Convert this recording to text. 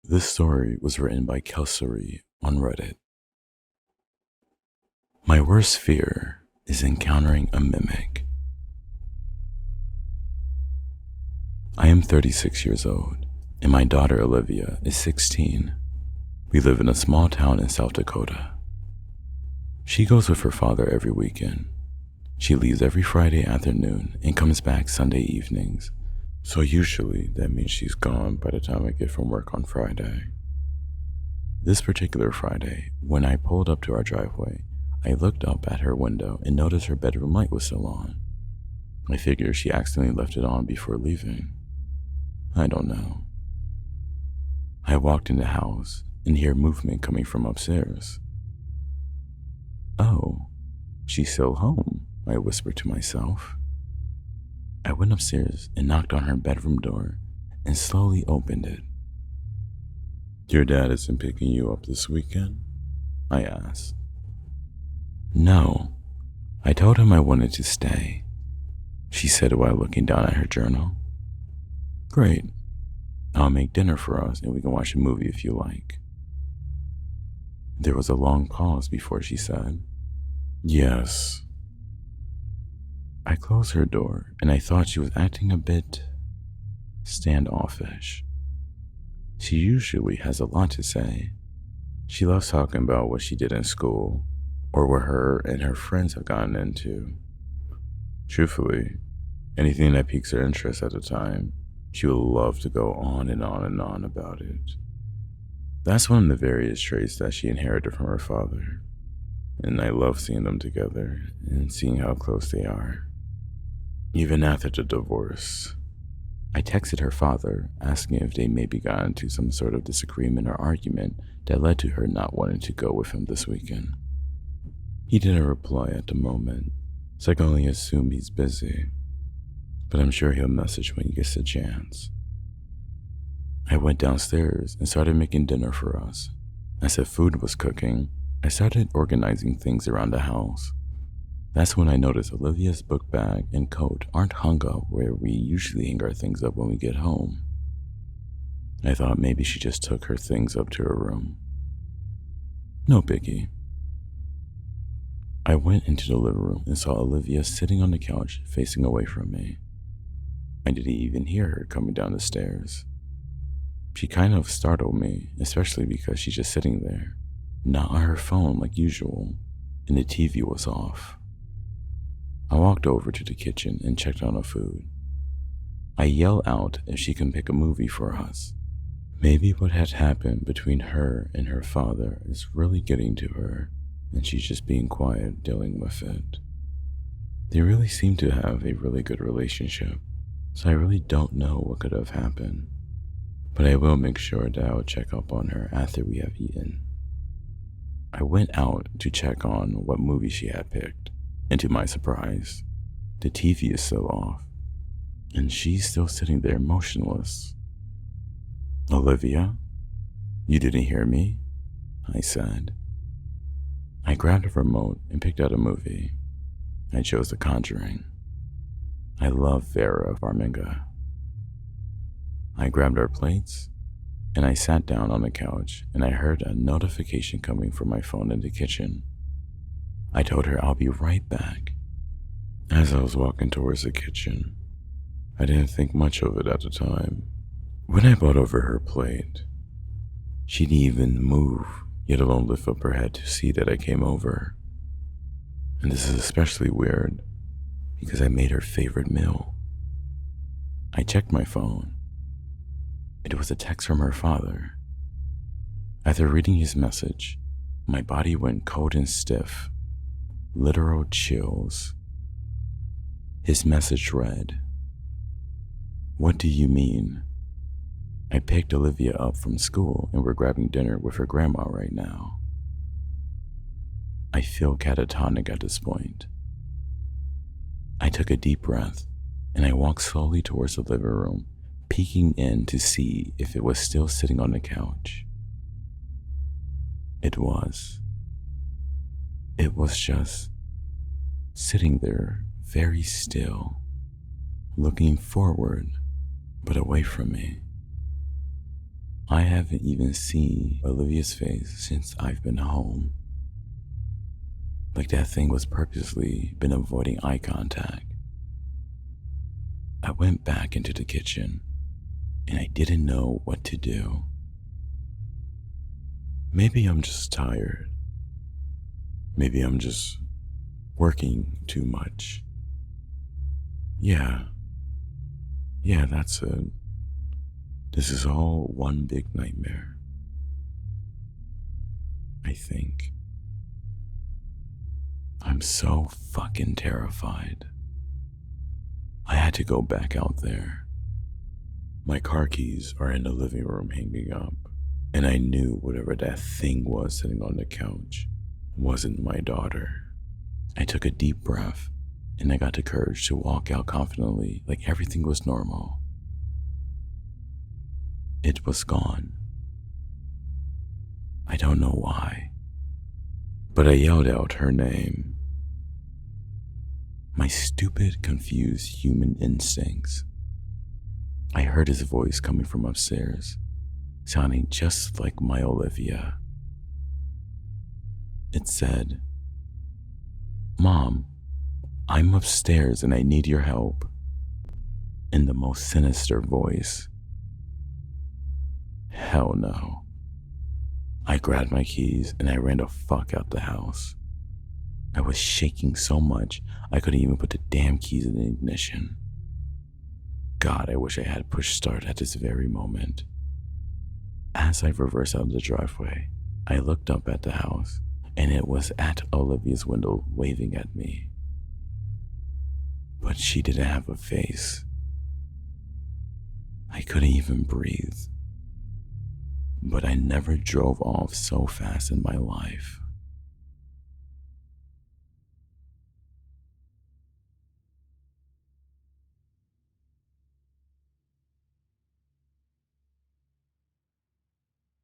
This story was written by Kelsey on Reddit. My worst fear is encountering a mimic. I am 36 years old, and my daughter Olivia is 16. We live in a small town in South Dakota. She goes with her father every weekend. She leaves every Friday afternoon and comes back Sunday evenings, so usually that means she's gone by the time I get from work on Friday. This particular Friday, when I pulled up to our driveway, I looked up at her window and noticed her bedroom light was still on. I figured she accidentally left it on before leaving. I don't know. I walked in the house and hear movement coming from upstairs. Oh, she's still home, I whispered to myself. I went upstairs and knocked on her bedroom door and slowly opened it. Your dad isn't picking you up this weekend? I asked. No, I told him I wanted to stay, she said while looking down at her journal. Great, I'll make dinner for us and we can watch a movie if you like. There was a long pause before she said, yes. I closed her door and I thought she was acting a bit standoffish. She usually has a lot to say. She loves talking about what she did in school or what her and her friends have gotten into. Truthfully, anything that piques her interest at the time, she would love to go on and on and on about it. That's one of the various traits that she inherited from her father, and I love seeing them together and seeing how close they are. Even after the divorce, I texted her father asking if they maybe got into some sort of disagreement or argument that led to her not wanting to go with him this weekend. He didn't reply at the moment, so I can only assume he's busy, but I'm sure he'll message when he gets a chance. I went downstairs and started making dinner for us. As the food was cooking, I started organizing things around the house. That's when I noticed Olivia's book bag and coat aren't hung up where we usually hang our things up when we get home. I thought maybe she just took her things up to her room. No biggie. I went into the living room and saw Olivia sitting on the couch facing away from me. I didn't even hear her coming down the stairs. She kind of startled me, especially because she's just sitting there, not on her phone like usual, and the TV was off. I walked over to the kitchen and checked on the food. I yelled out if she can pick a movie for us. Maybe what had happened between her and her father is really getting to her, and she's just being quiet dealing with it. They really seem to have a really good relationship, so I really don't know what could have happened, but I will make sure that I will check up on her after we have eaten. I went out to check on what movie she had picked, and to my surprise, the TV is still off, and she's still sitting there motionless. Olivia, you didn't hear me? I said. I grabbed a remote and picked out a movie. I chose The Conjuring. I love Vera Farmiga. I grabbed our plates, and I sat down on the couch, and I heard a notification coming from my phone in the kitchen. I told her I'll be right back. As I was walking towards the kitchen, I didn't think much of it at the time. When I brought over her plate, she didn't even move, yet alone lift up her head to see that I came over. And this is especially weird, because I made her favorite meal. I checked my phone. It was a text from her father. After reading his message, my body went cold and stiff, literal chills. His message read, "What do you mean? I picked Olivia up from school and we're grabbing dinner with her grandma right now." I feel catatonic at this point. I took a deep breath and I walked slowly towards the living room, peeking in to see if it was still sitting on the couch. It was. It was just sitting there, very still, looking forward, but away from me. I haven't even seen Olivia's face since I've been home. Like that thing was purposely been avoiding eye contact. I went back into the kitchen and I didn't know what to do. Maybe I'm just tired. Maybe I'm just working too much. Yeah, that's it. This is all one big nightmare, I think. I'm so fucking terrified. I had to go back out there. My car keys are in the living room hanging up, and I knew whatever that thing was sitting on the couch wasn't my daughter. I took a deep breath, and I got the courage to walk out confidently like everything was normal. It was gone. I don't know why, but I yelled out her name. My stupid, confused human instincts. I heard his voice coming from upstairs, sounding just like my Olivia. It said, "Mom, I'm upstairs and I need your help," in the most sinister voice. Hell no. I grabbed my keys and I ran the fuck out the house. I was shaking so much I couldn't even put the damn keys in the ignition. God, I wish I had push start at this very moment. As I reversed out of the driveway, I looked up at the house and it was at Olivia's window waving at me. But she didn't have a face. I couldn't even breathe. But I never drove off so fast in my life.